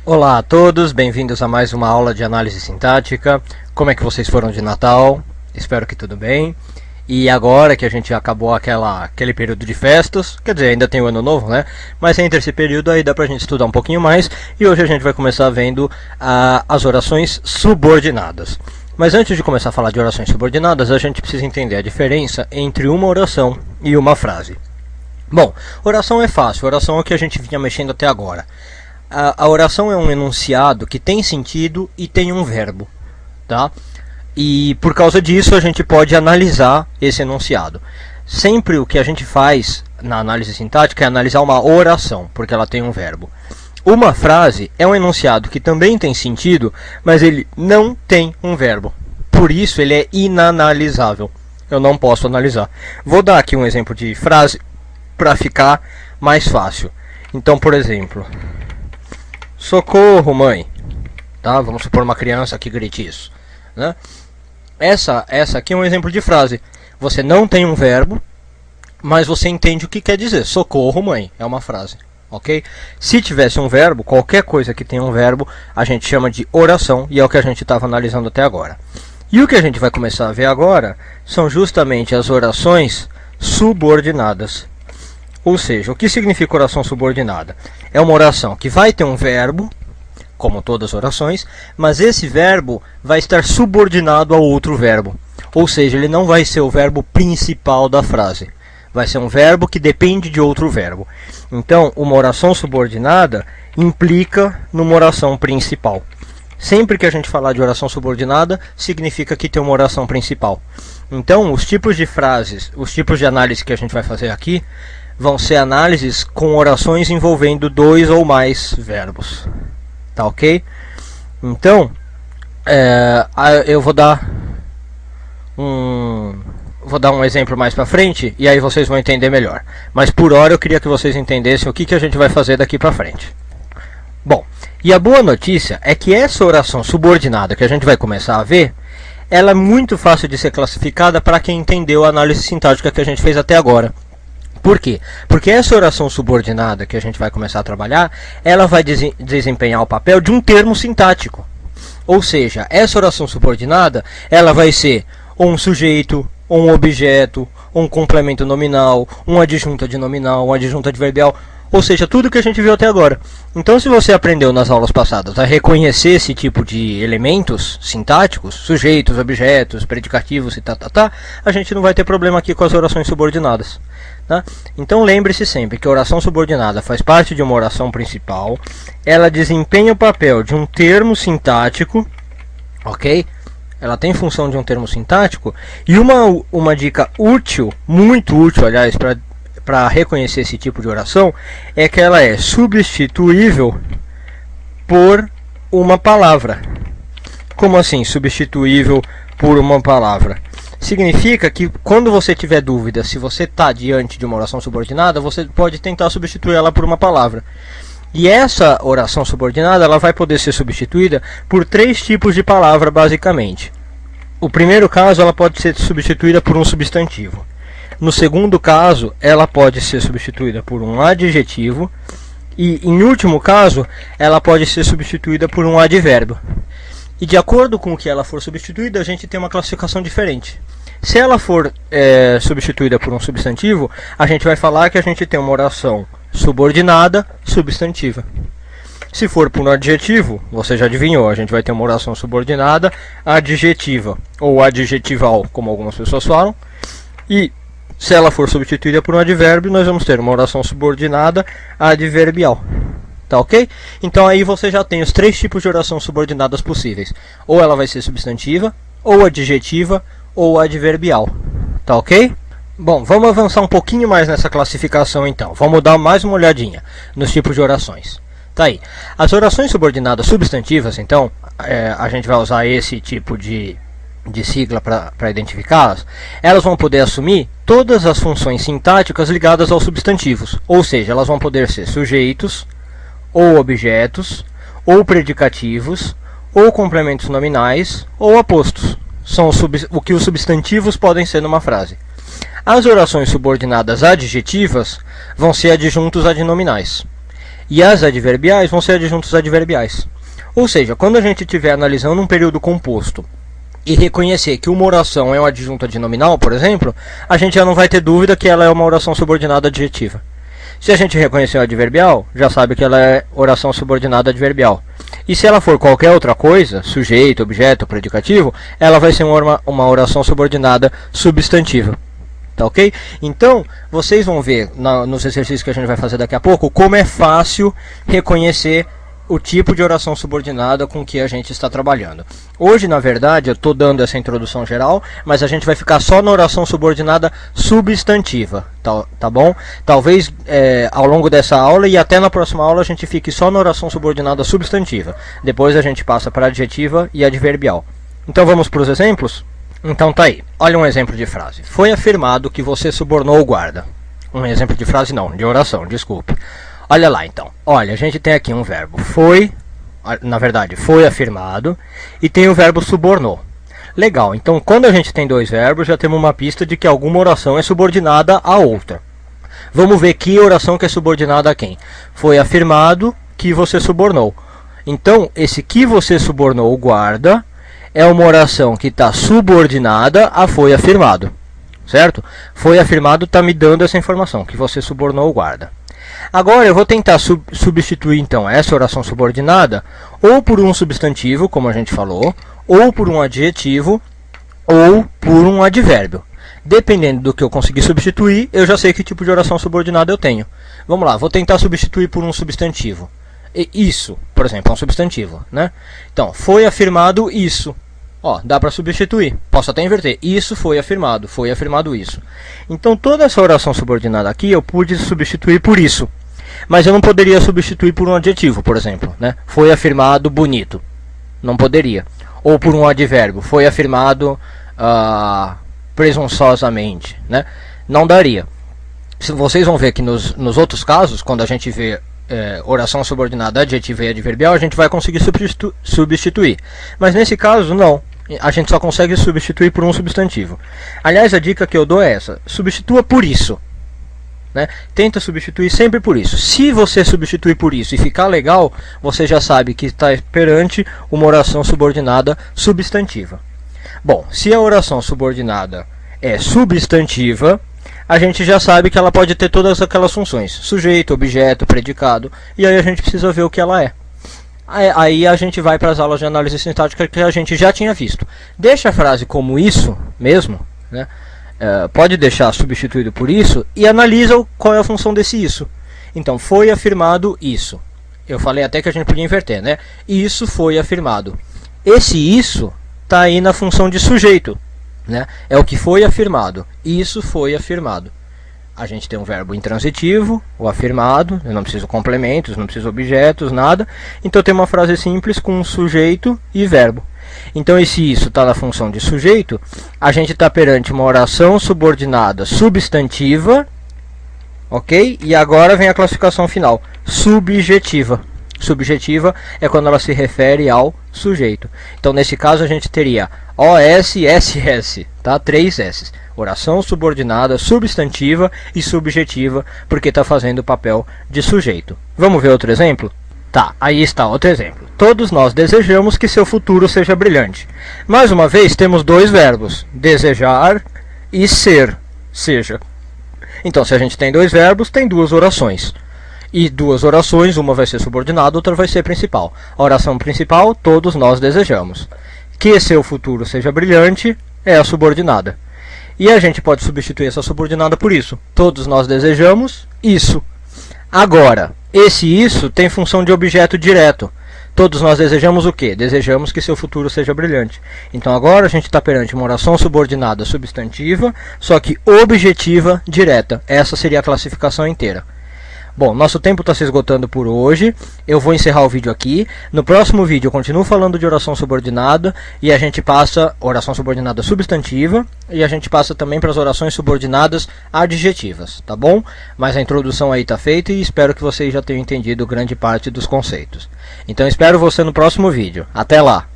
Olá a todos, bem-vindos a mais uma aula de análise sintática. Como é que vocês foram de Natal? Espero que tudo bem. E agora que a gente acabou aquele período de festas, quer dizer, ainda tem o ano novo, né? Mas entre esse período aí dá pra gente estudar um pouquinho mais. E hoje a gente vai começar vendo as orações subordinadas. Mas antes de começar a falar de orações subordinadas, a gente precisa entender a diferença entre uma oração e uma frase. Bom, oração é fácil, oração é o que a gente vinha mexendo até agora. A oração é um enunciado que tem sentido e tem um verbo, tá? E por causa disso a gente pode analisar esse enunciado. Sempre o que a gente faz na análise sintática é analisar uma oração, porque ela tem um verbo. Uma frase é um enunciado que também tem sentido, mas ele não tem um verbo. Por isso ele é inanalisável. Eu não posso analisar. Vou dar aqui um exemplo de frase para ficar mais fácil. Então, por exemplo, socorro, mãe. Tá? Vamos supor uma criança que grite isso, né? Essa aqui é um exemplo de frase. Você não tem um verbo, mas você entende o que quer dizer. Socorro, mãe. É uma frase, ok? Se tivesse um verbo, qualquer coisa que tenha um verbo, a gente chama de oração, e é o que a gente estava analisando até agora. E o que a gente vai começar a ver agora são justamente as orações subordinadas. Ou seja, o que significa oração subordinada? É uma oração que vai ter um verbo, como todas as orações, mas esse verbo vai estar subordinado a outro verbo. Ou seja, ele não vai ser o verbo principal da frase. Vai ser um verbo que depende de outro verbo. Então, uma oração subordinada implica numa oração principal. Sempre que a gente falar de oração subordinada, significa que tem uma oração principal. Então, os tipos de frases, os tipos de análise que a gente vai fazer aqui, vão ser análises com orações envolvendo dois ou mais verbos. Tá ok? Então, eu vou dar um exemplo mais para frente e aí vocês vão entender melhor. Mas por hora eu queria que vocês entendessem o que a gente vai fazer daqui para frente. Bom, e a boa notícia é que essa oração subordinada que a gente vai começar a ver, ela é muito fácil de ser classificada para quem entendeu a análise sintática que a gente fez até agora. Por quê? Porque essa oração subordinada que a gente vai começar a trabalhar, ela vai desempenhar o papel de um termo sintático. Ou seja, essa oração subordinada, ela vai ser ou um sujeito, ou um objeto, ou um complemento nominal, uma adjunta de nominal, uma adjunta adverbial, ou seja, tudo que a gente viu até agora. Então, se você aprendeu nas aulas passadas a reconhecer esse tipo de elementos sintáticos, sujeitos, objetos, predicativos e a gente não vai ter problema aqui com as orações subordinadas. Tá? Então lembre-se sempre que a oração subordinada faz parte de uma oração principal, ela desempenha o papel de um termo sintático, ok? Ela tem função de um termo sintático, e uma dica útil, muito útil aliás, para reconhecer esse tipo de oração, é que ela é substituível por uma palavra. Como assim substituível por uma palavra? Significa que quando você tiver dúvida se você está diante de uma oração subordinada, você pode tentar substituir ela por uma palavra. E essa oração subordinada ela vai poder ser substituída por três tipos de palavra, basicamente. O primeiro caso, ela pode ser substituída por um substantivo. No segundo caso, ela pode ser substituída por um adjetivo. E, em último caso, ela pode ser substituída por um advérbio. E de acordo com o que ela for substituída, a gente tem uma classificação diferente. Se ela for substituída por um substantivo, a gente vai falar que a gente tem uma oração subordinada substantiva. Se for por um adjetivo, você já adivinhou, a gente vai ter uma oração subordinada adjetiva, ou adjetival, como algumas pessoas falam. E se ela for substituída por um advérbio, nós vamos ter uma oração subordinada adverbial. Tá ok? Então aí você já tem os três tipos de oração subordinadas possíveis. Ou ela vai ser substantiva, ou adjetiva, ou adverbial. Tá ok? Bom, vamos avançar um pouquinho mais nessa classificação então. Vamos dar mais uma olhadinha nos tipos de orações. Tá aí. As orações subordinadas substantivas, então, a gente vai usar esse tipo de sigla para identificá-las. Elas vão poder assumir todas as funções sintáticas ligadas aos substantivos. Ou seja, elas vão poder ser sujeitos, ou objetos, ou predicativos, ou complementos nominais, ou apostos. São o que os substantivos podem ser numa frase. As orações subordinadas adjetivas vão ser adjuntos adnominais. E as adverbiais vão ser adjuntos adverbiais. Ou seja, quando a gente estiver analisando um período composto e reconhecer que uma oração é um adjunto adnominal, por exemplo, a gente já não vai ter dúvida que ela é uma oração subordinada adjetiva. Se a gente reconhecer o adverbial, já sabe que ela é oração subordinada adverbial. E se ela for qualquer outra coisa, sujeito, objeto, predicativo, ela vai ser uma oração subordinada substantiva. Tá ok? Então, vocês vão ver nos exercícios que a gente vai fazer daqui a pouco, como é fácil reconhecer o tipo de oração subordinada com que a gente está trabalhando. Hoje, na verdade, eu estou dando essa introdução geral, mas a gente vai ficar só na oração subordinada substantiva, tá bom? Talvez ao longo dessa aula e até na próxima aula a gente fique só na oração subordinada substantiva. Depois a gente passa para adjetiva e adverbial. Então vamos para os exemplos? Então tá aí. Olha um exemplo de frase. Foi afirmado que você subornou o guarda. Um exemplo de frase não, de oração, desculpe. Olha lá então, olha, a gente tem aqui um verbo foi, na verdade foi afirmado, e tem o verbo subornou. Legal, então quando a gente tem dois verbos, já temos uma pista de que alguma oração é subordinada à outra. Vamos ver que oração que é subordinada a quem? Foi afirmado que você subornou. Então, esse que você subornou o guarda é uma oração que está subordinada a foi afirmado, certo? Foi afirmado está me dando essa informação, que você subornou o guarda. Agora eu vou tentar substituir então essa oração subordinada ou por um substantivo, como a gente falou, ou por um adjetivo, ou por um advérbio. Dependendo do que eu conseguir substituir, eu já sei que tipo de oração subordinada eu tenho. Vamos lá, vou tentar substituir por um substantivo. Isso, por exemplo, é um substantivo, né? Então, foi afirmado isso. Ó, dá para substituir. Posso até inverter. Isso foi afirmado isso. Então, toda essa oração subordinada aqui eu pude substituir por isso. Mas eu não poderia substituir por um adjetivo, por exemplo, né? Foi afirmado bonito. Não poderia. Ou por um advérbio. Foi afirmado presunçosamente, né? Não daria. Vocês vão ver que nos outros casos, quando a gente vê oração subordinada adjetiva e adverbial, a gente vai conseguir substituir. Mas nesse caso, não. A gente só consegue substituir por um substantivo. Aliás, a dica que eu dou é essa. Substitua por isso. Né? Tenta substituir sempre por isso. Se você substituir por isso e ficar legal, você já sabe que está perante uma oração subordinada substantiva. Bom, se a oração subordinada é substantiva, a gente já sabe que ela pode ter todas aquelas funções. Sujeito, objeto, predicado. E aí a gente precisa ver o que ela é. Aí a gente vai para as aulas de análise sintática que a gente já tinha visto. Deixa a frase como isso mesmo, né? Pode deixar substituído por isso e analisa qual é a função desse isso. Então, foi afirmado isso. Eu falei até que a gente podia inverter, né? Isso foi afirmado. Esse isso está aí na função de sujeito, né? É o que foi afirmado. Isso foi afirmado. A gente tem um verbo intransitivo, o afirmado, eu não preciso complementos, não preciso objetos, nada. Então tem uma frase simples com sujeito e verbo. Então esse isso está na função de sujeito, a gente está perante uma oração subordinada substantiva, ok? E agora vem a classificação final, subjetiva. Subjetiva é quando ela se refere ao sujeito. Então nesse caso a gente teria OSSS, tá? 3 S. Oração subordinada, substantiva e subjetiva, porque está fazendo o papel de sujeito. Vamos ver outro exemplo? Tá, aí está outro exemplo. Todos nós desejamos que seu futuro seja brilhante. Mais uma vez, temos dois verbos, desejar e ser, seja. Então, se a gente tem dois verbos, tem duas orações. E duas orações, uma vai ser subordinada, outra vai ser principal. A oração principal, todos nós desejamos. Que seu futuro seja brilhante é a subordinada. E a gente pode substituir essa subordinada por isso. Todos nós desejamos isso. Agora, esse isso tem função de objeto direto. Todos nós desejamos o quê? Desejamos que seu futuro seja brilhante. Então agora a gente está perante uma oração subordinada substantiva, só que objetiva direta. Essa seria a classificação inteira. Bom, nosso tempo está se esgotando por hoje, eu vou encerrar o vídeo aqui. No próximo vídeo eu continuo falando de oração subordinada e a gente passa oração subordinada substantiva e a gente passa também para as orações subordinadas adjetivas, tá bom? Mas a introdução aí está feita e espero que vocês já tenham entendido grande parte dos conceitos. Então espero você no próximo vídeo. Até lá!